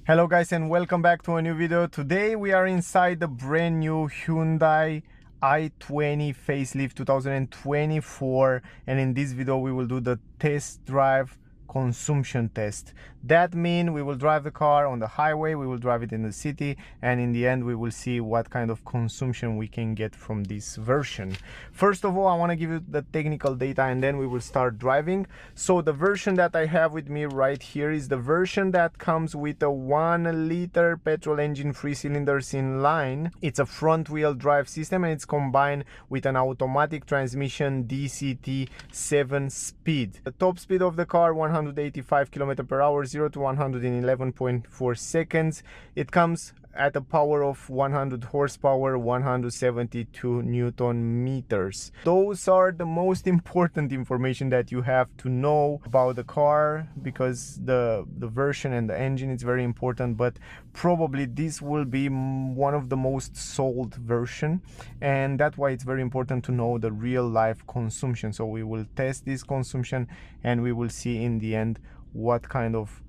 Hello guys and welcome back to a new video. Today we are inside the brand new Hyundai i20 facelift 2024, and in this video we will do the test drive consumption test. That means we will drive the car on the highway, we will drive it in the city, and in the end we will see what kind of consumption we can get from this version. First of all, I want to give you the technical data and then we will start driving. So the version that I have with me right here is the version that comes with a 1-liter petrol engine, 3 cylinders in line. It's a front wheel drive system and it's combined with an automatic transmission DCT 7-speed. The top speed of the car 185 km/h, 0 to 100 in 11.4 seconds. It comes at a power of 100 horsepower, 172 Newton meters. Those are the most important information that you have to know about the car, because the version and the engine is very important, but probably this will be one of the most sold version, and that's why it's very important to know the real life consumption. So we will test this consumption and we will see in the end what kind of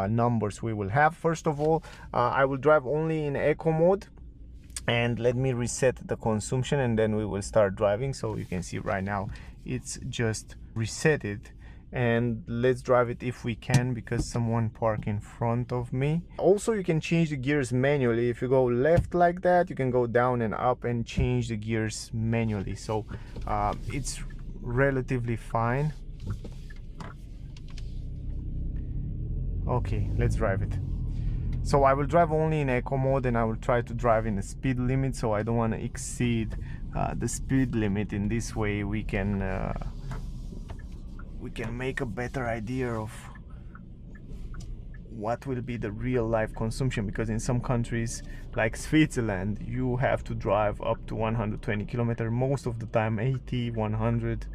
numbers we will have. First of all, I will drive only in eco mode, and let me reset the consumption and then we will start driving. So you can see right now it's just reset it, and let's drive it if we can, because someone parked in front of me. Also, you can change the gears manually. If you go left like that, you can go down and up and change the gears manually. So it's relatively fine. Okay, let's drive it. So I will drive only in eco mode, and I will try to drive in the speed limit, so I don't want to exceed the speed limit. In this way we can make a better idea of what will be the real life consumption, because in some countries like Switzerland you have to drive up to 120 km, most of the time 80, 100.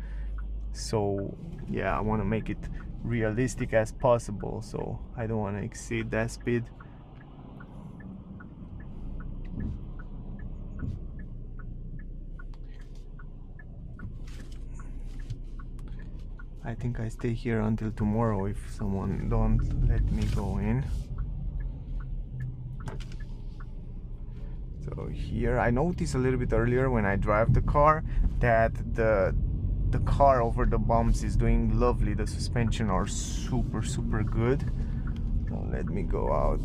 So yeah, I want to make it realistic as possible, so I don't want to exceed that speed. I think I stay here until tomorrow if someone don't let me go in. So here I noticed a little bit earlier when I drive the car that the car over the bumps is doing lovely. The suspension are super good. So let me go out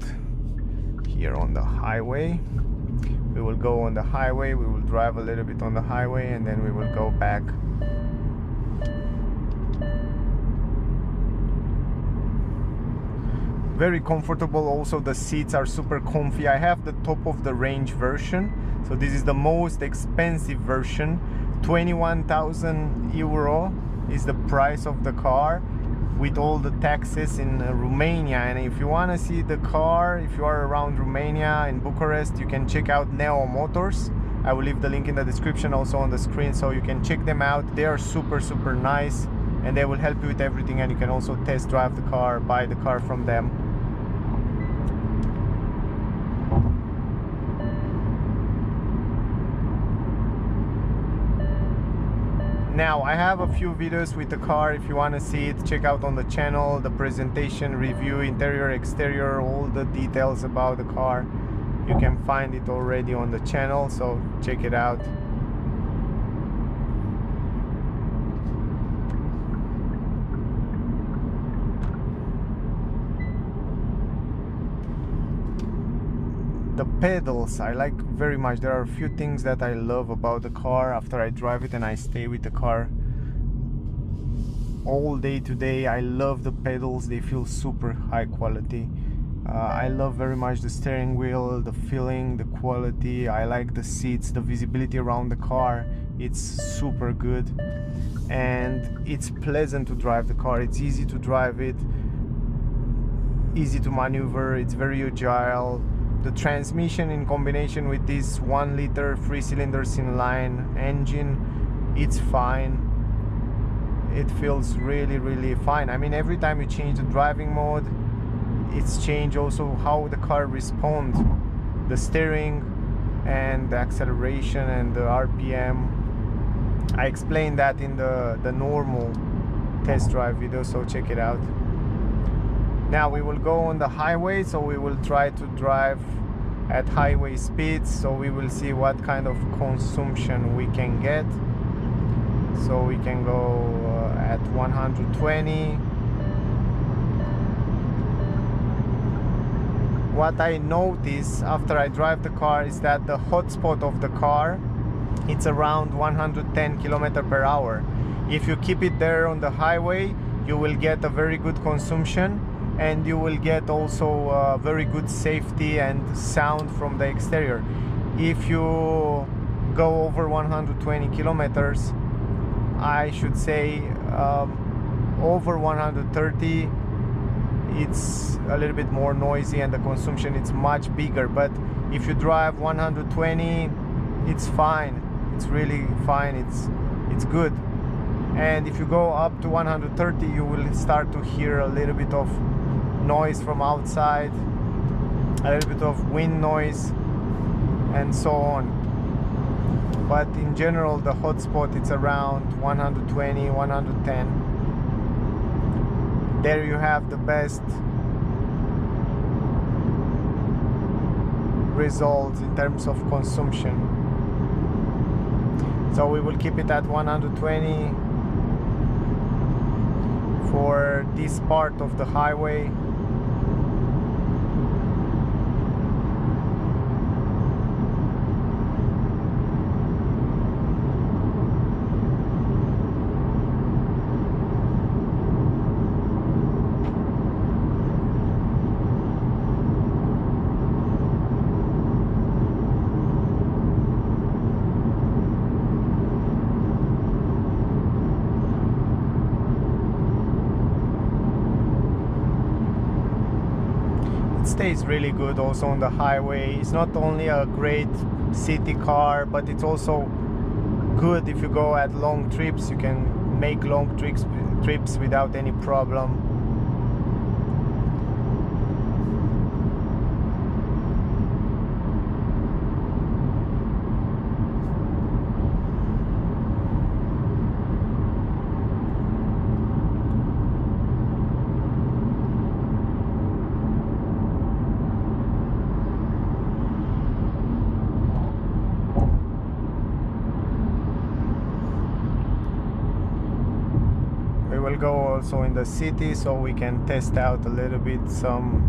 here on the highway. We will go on the highway, we will drive a little bit on the highway, and then we will go back. Very comfortable. Also the seats are super comfy. I have the top of the range version, so this is the most expensive version. 21,000 euro is the price of the car, with all the taxes in Romania. And if you want to see the car, if you are around Romania in Bucharest, you can check out Neo Motors. I will leave the link in the description, also on the screen, so you can check them out. They are super nice and they will help you with everything, and you can also test drive the car, buy the car from them. Now I have a few videos with the car. If you want to see it, check out on the channel, the presentation, review, interior, exterior, all the details about the car. You can find it already on the channel, so check it out. The pedals I like very much. There are a few things that I love about the car after I drive it and I stay with the car all day today. I love the pedals, they feel super high quality. I love very much the steering wheel, the feeling, the quality. I like the seats, the visibility around the car. It's super good, and it's pleasant to drive the car. It's easy to drive it, easy to maneuver, it's very agile. The transmission in combination with this 1-liter 3 cylinders in line engine, it's fine. It feels really fine. I mean, every time you change the driving mode, it's changed also how the car responds. The steering and the acceleration and the RPM. I explained that in the normal test drive video, so check it out. Now we will go on the highway, so we will try to drive at highway speeds, so we will see what kind of consumption we can get. So we can go at 120. What I notice after I drive the car is that the hotspot of the car, it's around 110 km/h. If you keep it there on the highway, you will get a very good consumption, and you will get also very good safety and sound from the exterior. If you go over 120 kilometers, I should say over 130, it's a little bit more noisy and the consumption is much bigger. But if you drive 120, it's fine, it's really fine, it's good. And if you go up to 130, you will start to hear a little bit of noise from outside, a little bit of wind noise, and so on. But in general, the hotspot, it's around 120, 110. There you have the best results in terms of consumption. So we will keep it at 120 for this part of the highway. Stays really good also on the highway. It's not only a great city car, but it's also good if you go at long trips. You can make long trips without any problem. We'll go also in the city, so we can test out a little bit some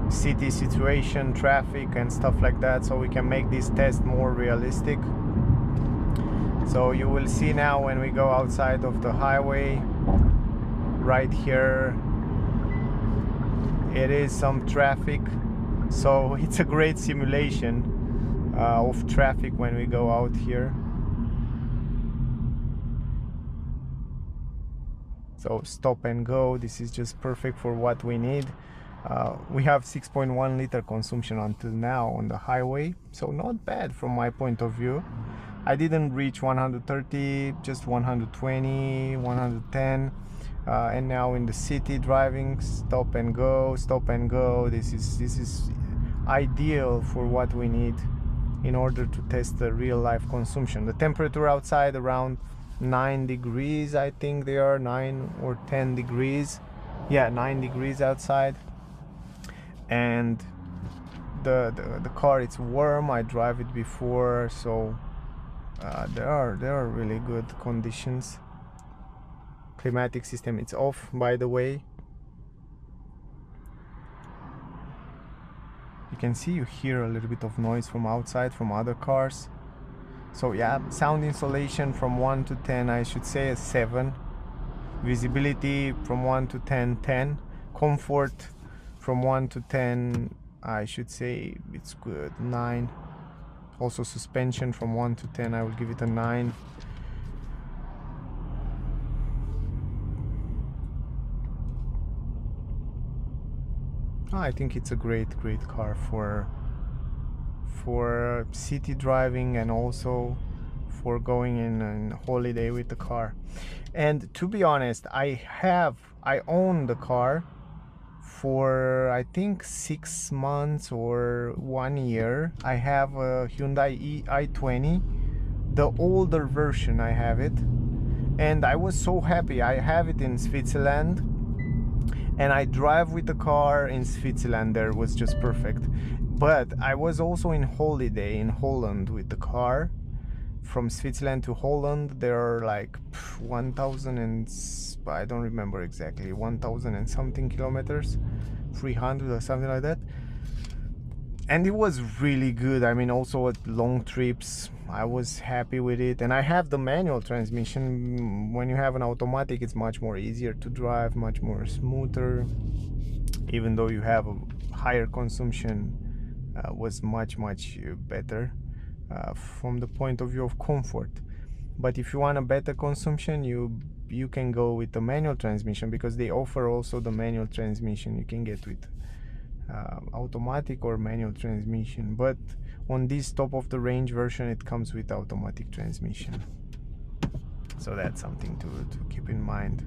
city situation, traffic and stuff like that, so we can make this test more realistic. So you will see now when we go outside of the highway, right here it is some traffic, so it's a great simulation of traffic when we go out here. So stop and go, this is just perfect for what we need. We have 6.1 liter consumption until now on the highway, so not bad from my point of view. I didn't reach 130, just 120, 110, and now in the city driving, stop and go, stop and go. This is ideal for what we need in order to test the real life consumption. The temperature outside around 9 degrees, I think they are 9 or 10 degrees. Yeah, 9 degrees outside, and the car, it's warm. I drive it before, so there are really good conditions. Climatic system, it's off, by the way. You can see, you hear a little bit of noise from outside from other cars. So yeah, sound insulation from 1 to 10, I should say a 7. Visibility from 1 to 10, 10. Comfort from 1 to 10, I should say it's good, 9. Also suspension from 1 to 10, I will give it a 9. I think it's a great car for city driving and also for going in a holiday with the car. And to be honest, I own the car for I think 6 months or 1 year. I have a Hyundai i20, the older version. I have it, and I was so happy. I have it in Switzerland, and I drive with the car in Switzerland. There was just perfect. But I was also in holiday in Holland with the car. From Switzerland to Holland, there are like 1,000 and I don't remember exactly, 1,000 and something kilometers, 300 or something like that. And it was really good. I mean, also at long trips, I was happy with it. And I have the manual transmission. When you have an automatic, it's much more easier to drive, much more smoother. Even though you have a higher consumption, was much better from the point of view of comfort. But if you want a better consumption, you can go with the manual transmission, because they offer also the manual transmission. You can get with automatic or manual transmission, but on this top of the range version it comes with automatic transmission, so that's something to keep in mind.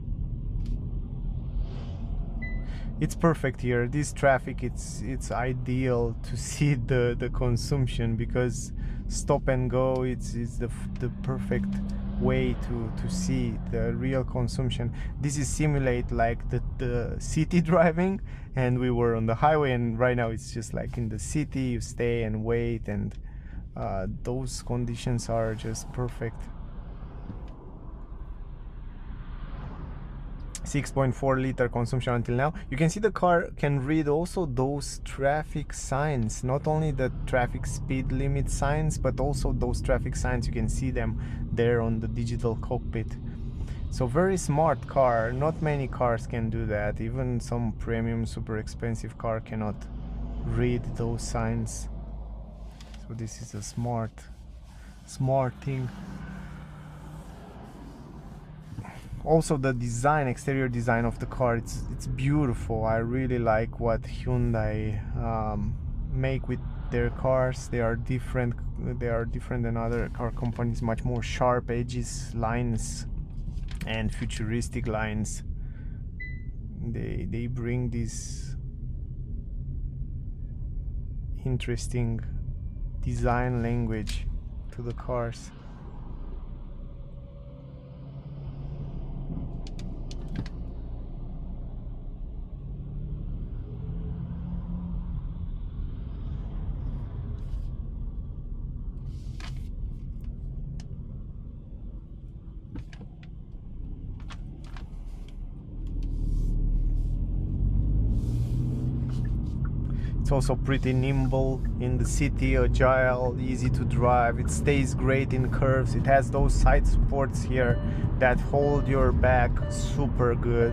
It's perfect here. This traffic, it's ideal to see the consumption, because stop and go, it's the perfect way to see the real consumption. This is simulate like the city driving, and we were on the highway, and right now it's just like in the city. You stay and wait, and those conditions are just perfect. 6.4 liter consumption until now. You can see the car can read also those traffic signs, not only the traffic speed limit signs, but also those traffic signs. You can see them there on the digital cockpit. So very smart car. Not many cars can do that. Even some premium super expensive car cannot read those signs. So this is a smart thing. Also the design, exterior design of the car, it's beautiful. I really like what Hyundai make with their cars. They are different than other car companies. Much more sharp edges, lines, and futuristic lines. They bring this interesting design language to the cars. It's also pretty nimble in the city, agile, easy to drive. It stays great in curves. It has those side supports here that hold your back super good.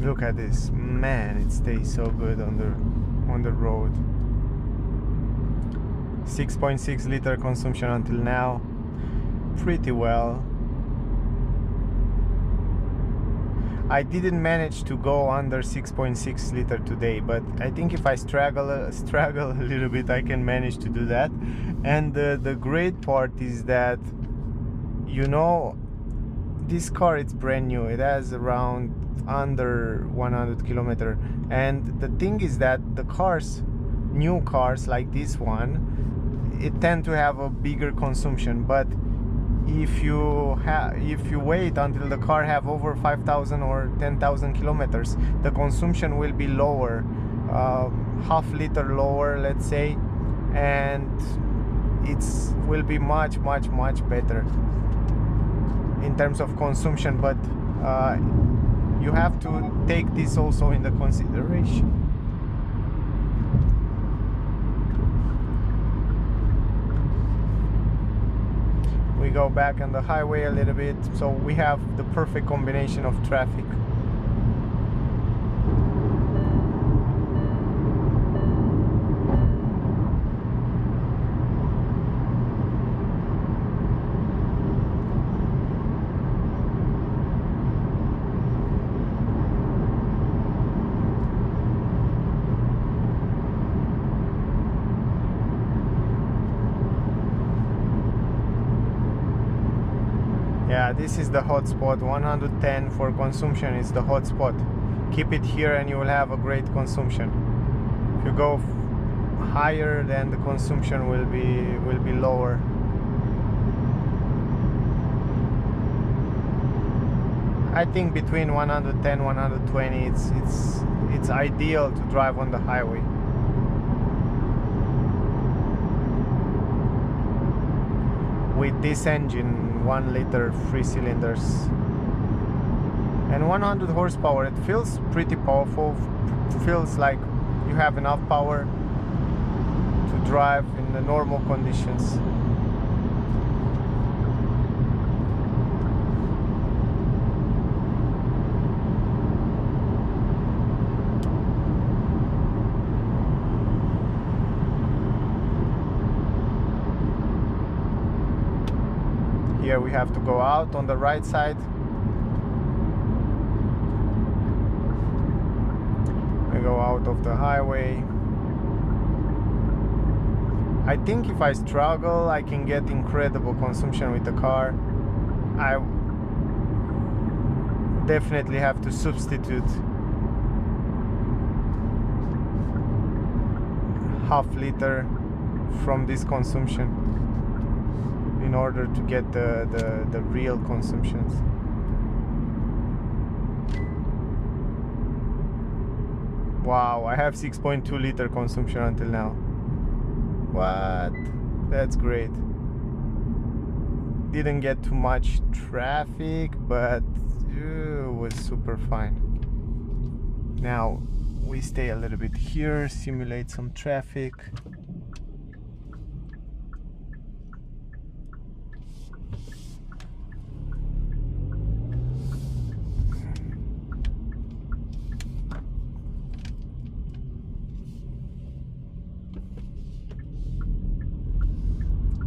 Look at this, man, it stays so good on the road. 6.6 liter consumption until now, pretty well. I didn't manage to go under 6.6 liter today, but I think if I struggle a little bit, I can manage to do that. And the great part is that, you know, this car, it's brand new. It has around under 100 kilometer, and the thing is that the cars, new cars like this one, it tend to have a bigger consumption. But if you wait until the car have over 5,000 or 10,000 kilometers, the consumption will be lower, half liter lower, let's say, and it's will be much better in terms of consumption. But you have to take this also into consideration. We go back on the highway a little bit, so we have the perfect combination of traffic. Yeah, Yeah, this is the hotspot. 110 for consumption is the hotspot. Keep it here and you will have a great consumption. If you go higher, then the consumption will be lower. I think between 110 120 it's ideal to drive on the highway. With this engine, 1 liter, 3 cylinders and 100 horsepower, it feels pretty powerful. Feels like you have enough power to drive in the normal conditions. Here we have to go out on the right side. We go out of the highway. I think if I struggle, I can get incredible consumption with the car. I definitely have to substitute half liter from this consumption in order to get the real consumptions. Wow, I have 6.2 liter consumption until now. What? That's great. Didn't get too much traffic, but it was super fine. Now we stay a little bit here, simulate some traffic.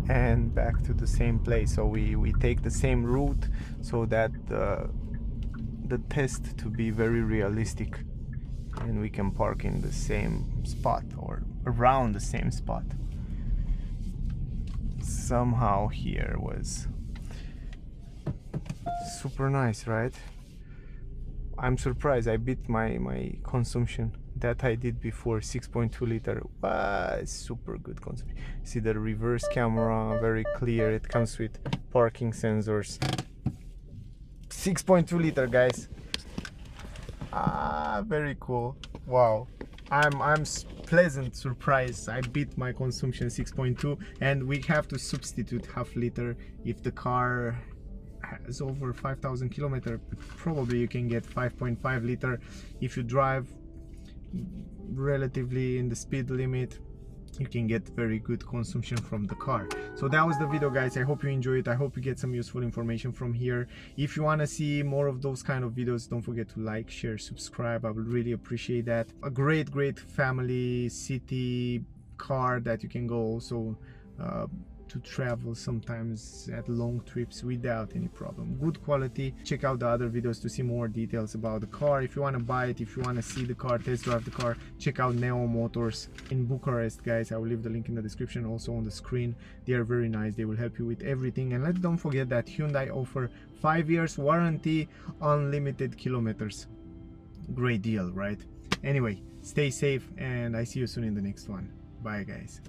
And back to the same place. So we take the same route so that the test to be very realistic, and we can park in the same spot or around the same spot. Somehow here was super nice, right? I'm surprised I beat my consumption that I did before. 6.2 liter. Super good consumption. See the reverse camera, very clear. It comes with parking sensors. 6.2 liter, guys. Very cool. Wow. I'm pleasant surprised. I beat my consumption 6.2, and we have to substitute half liter if the car has over 5,000 kilometers. Probably you can get 5.5 liter if you drive relatively in the speed limit. You can get very good consumption from the car. So that was the video, guys. I hope you enjoyed it. I hope you get some useful information from here. If you want to see more of those kind of videos, don't forget to like, share, subscribe. I would really appreciate that. A great family city car that you can go also to travel sometimes at long trips without any problem. Good quality. Check out the other videos to see more details about the car. If you want to buy it, if you want to see the car, test drive the car, check out Neo Motors in Bucharest, guys. I will leave the link in the description, also on the screen. They are very nice. They will help you with everything. And don't forget that Hyundai offer 5 years warranty, unlimited kilometers. Great deal, right? Anyway, stay safe, and I see you soon in the next one. Bye, guys.